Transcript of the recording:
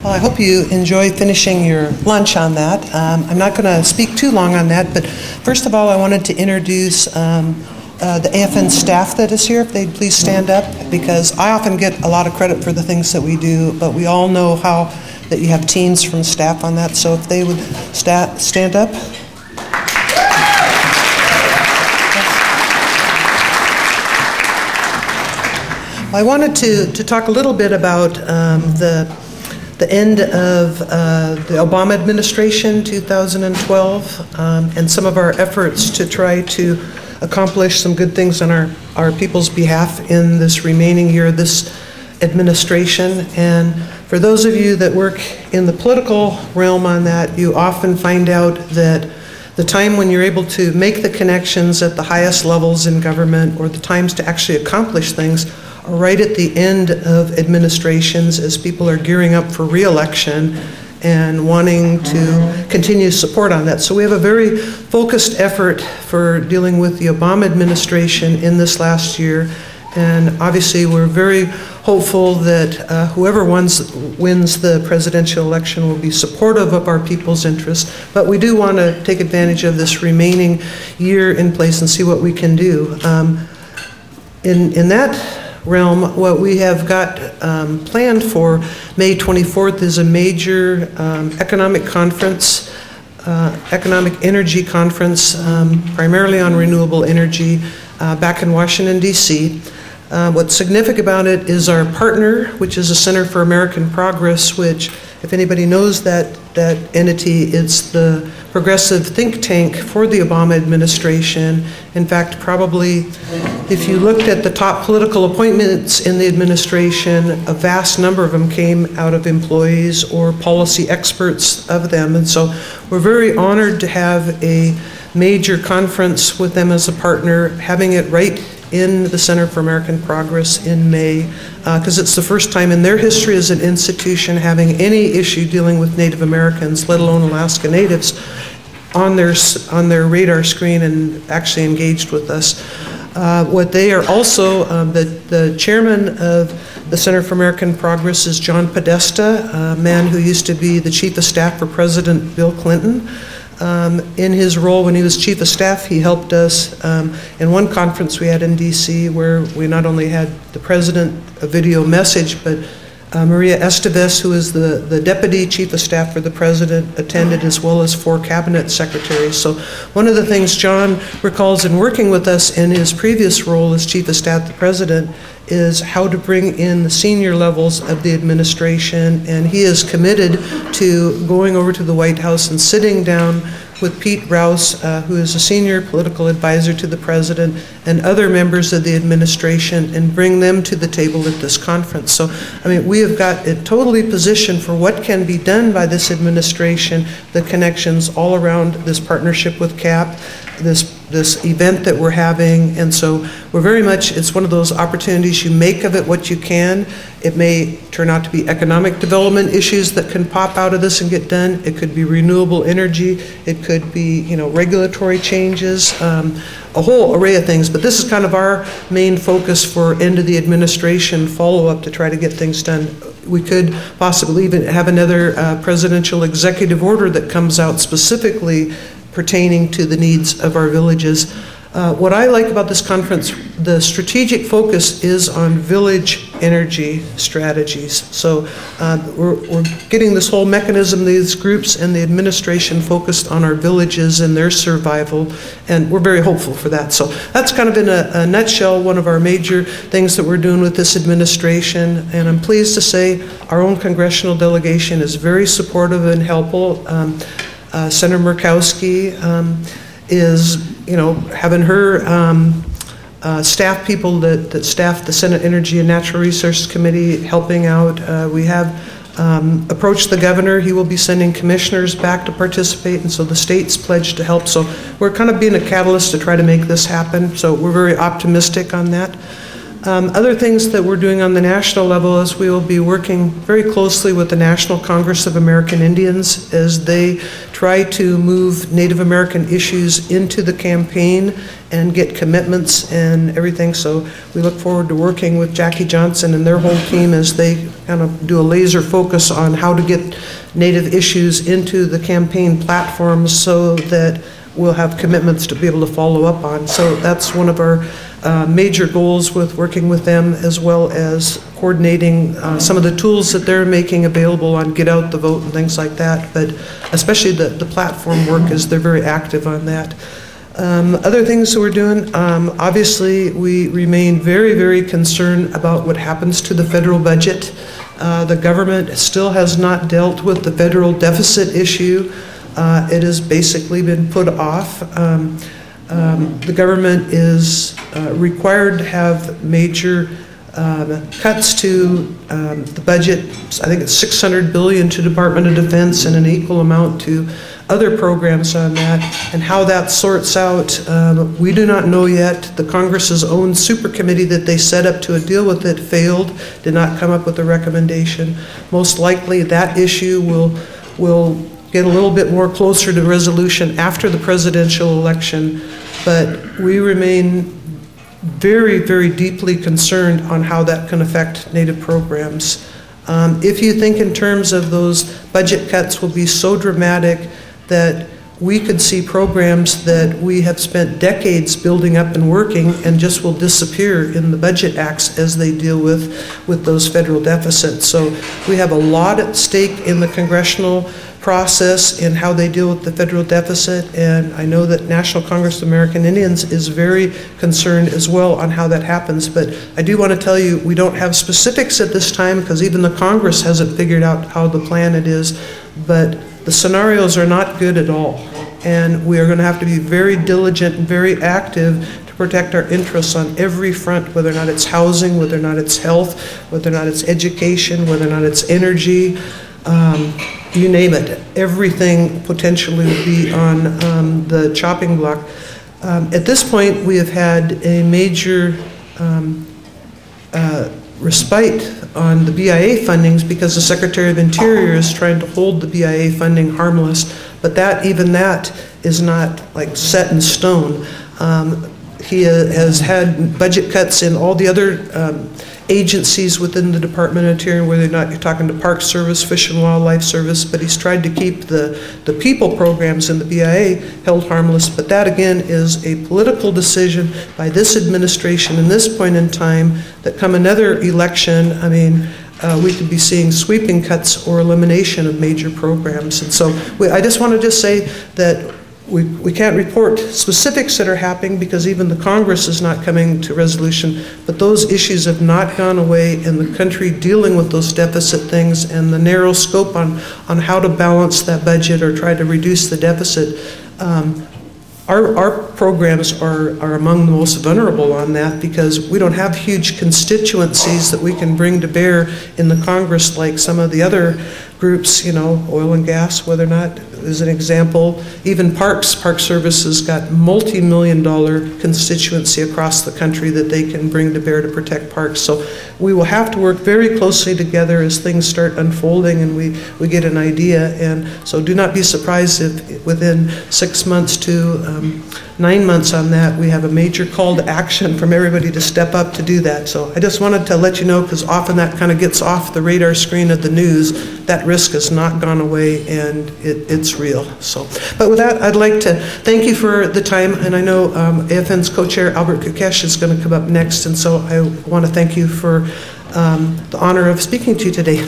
Well, I hope you enjoy finishing your lunch on that. I'm not going to speak too long on that, but first of all, I wanted to introduce the AFN staff that is here. If they'd please stand up, because I often get a lot of credit for the things that we do, but we all know how that you have teams from staff on that. So if they would stand up. I wanted to talk a little bit about the end of the Obama administration, 2012, and some of our efforts to try to accomplish some good things on our people's behalf in this remaining year of this administration. And for those of you that work in the political realm on that, you often find out that the time when you're able to make the connections at the highest levels in government, or the times to actually accomplish things, are right at the end of administrations as people are gearing up for re-election and wanting to continue support on that. So we have a very focused effort for dealing with the Obama administration in this last year. And obviously we're very hopeful that whoever wins the presidential election will be supportive of our people's interests. But we do want to take advantage of this remaining year in place and see what we can do. In that realm, what we have got planned for May 24th is a major economic conference, economic energy conference, primarily on renewable energy, back in Washington, D.C. What's significant about it is our partner, which is the Center for American Progress, which, if anybody knows that entity, it's the progressive think tank for the Obama administration. In fact, probably if you looked at the top political appointments in the administration, a vast number of them came out of employees or policy experts of them. And so we're very honored to have a major conference with them as a partner, having it right in the Center for American Progress in May, because it's the first time in their history as an institution having any issue dealing with Native Americans, let alone Alaska Natives, on their radar screen and actually engaged with us. What they are also, the chairman of the Center for American Progress is John Podesta, a man who used to be the chief of staff for President Bill Clinton. In his role when he was chief of staff, he helped us in one conference we had in D.C. where we not only had the president a video message, but Maria Estevez, who is the deputy chief of staff for the president, attended, as well as 4 cabinet secretaries. So one of the things John recalls in working with us in his previous role as chief of staff to the president is how to bring in the senior levels of the administration, and he is committed to going over to the White House and sitting down with Pete Rouse, who is a senior political advisor to the president, and other members of the administration, and bring them to the table at this conference. So, I mean, we have got it totally positioned for what can be done by this administration, the connections all around this partnership with CAP, this event that we're having. And so we're very much, it's one of those opportunities, you make of it what you can. It may turn out to be economic development issues that can pop out of this and get done. It could be renewable energy. It could be, you know, regulatory changes, a whole array of things. But this is kind of our main focus for end of the administration follow-up to try to get things done. We could possibly even have another presidential executive order that comes out specifically pertaining to the needs of our villages. What I like about this conference, the strategic focus is on village energy strategies. So we're getting this whole mechanism, these groups and the administration focused on our villages and their survival, and we're very hopeful for that. So that's kind of in a nutshell one of our major things that we're doing with this administration, and I'm pleased to say our own congressional delegation is very supportive and helpful. Senator Murkowski is, you know, having her staff people that staff the Senate Energy and Natural Resources Committee helping out. We have approached the governor. He will be sending commissioners back to participate, and so the state's pledged to help. So we're kind of being a catalyst to try to make this happen. So we're very optimistic on that. Other things that we're doing on the national level is we will be working very closely with the National Congress of American Indians as they try to move Native American issues into the campaign and get commitments and everything. So we look forward to working with Jackie Johnson and their whole team as they kind of do a laser focus on how to get Native issues into the campaign platforms so that we'll have commitments to be able to follow up on. So that's one of our major goals with working with them, as well as coordinating some of the tools that they're making available on Get Out the Vote and things like that, but especially the platform work, as they're very active on that. Other things that we're doing, obviously we remain very, very concerned about what happens to the federal budget. The government still has not dealt with the federal deficit issue. It has basically been put off. The government is required to have major cuts to the budget. I think it's $600 billion to Department of Defense and an equal amount to other programs on that. And how that sorts out, we do not know yet. The Congress's own super committee that they set up to deal with it failed, did not come up with a recommendation. Most likely that issue will get a little bit more closer to resolution after the presidential election, but we remain very, very deeply concerned on how that can affect Native programs. If you think in terms of those budget cuts will be so dramatic that we could see programs that we have spent decades building up and working and just will disappear in the budget acts as they deal with those federal deficits. So we have a lot at stake in the congressional process in how they deal with the federal deficit, and I know that National Congress of American Indians is very concerned as well on how that happens. But I do want to tell you, we don't have specifics at this time because even the Congress hasn't figured out how the plan it is, but the scenarios are not good at all, and we are going to have to be very diligent and very active to protect our interests on every front, whether or not it's housing, whether or not it's health, whether or not it's education, whether or not it's energy. You name it, everything potentially would be on the chopping block. At this point, we have had a major respite on the BIA fundings because the Secretary of Interior is trying to hold the BIA funding harmless, but even that is not like set in stone. He has had budget cuts in all the other agencies within the Department of Interior, whether or not you're talking to Park Service, Fish and Wildlife Service, but he's tried to keep the people programs in the BIA held harmless. But that again is a political decision by this administration in this point in time, that come another election, I mean, we could be seeing sweeping cuts or elimination of major programs. And so I just want to say that we can't report specifics that are happening because even the Congress is not coming to resolution, but those issues have not gone away, and the country dealing with those deficit things and the narrow scope on how to balance that budget or try to reduce the deficit. Our programs are among the most vulnerable on that because we don't have huge constituencies that we can bring to bear in the Congress like some of the other groups, you know, oil and gas, whether or not, as an example, even Park Service has got multi-million-dollar constituency across the country that they can bring to bear to protect parks. So we will have to work very closely together as things start unfolding and we get an idea. And so do not be surprised if within 6 months to 9 months on that, we have a major call to action from everybody to step up to do that. So I just wanted to let you know, because often that kind of gets off the radar screen of the news. That risk has not gone away, and it's real. So, but with that, I'd like to thank you for the time, and I know AFN's co-chair Albert Kukesh is going to come up next, and so I want to thank you for the honor of speaking to you today.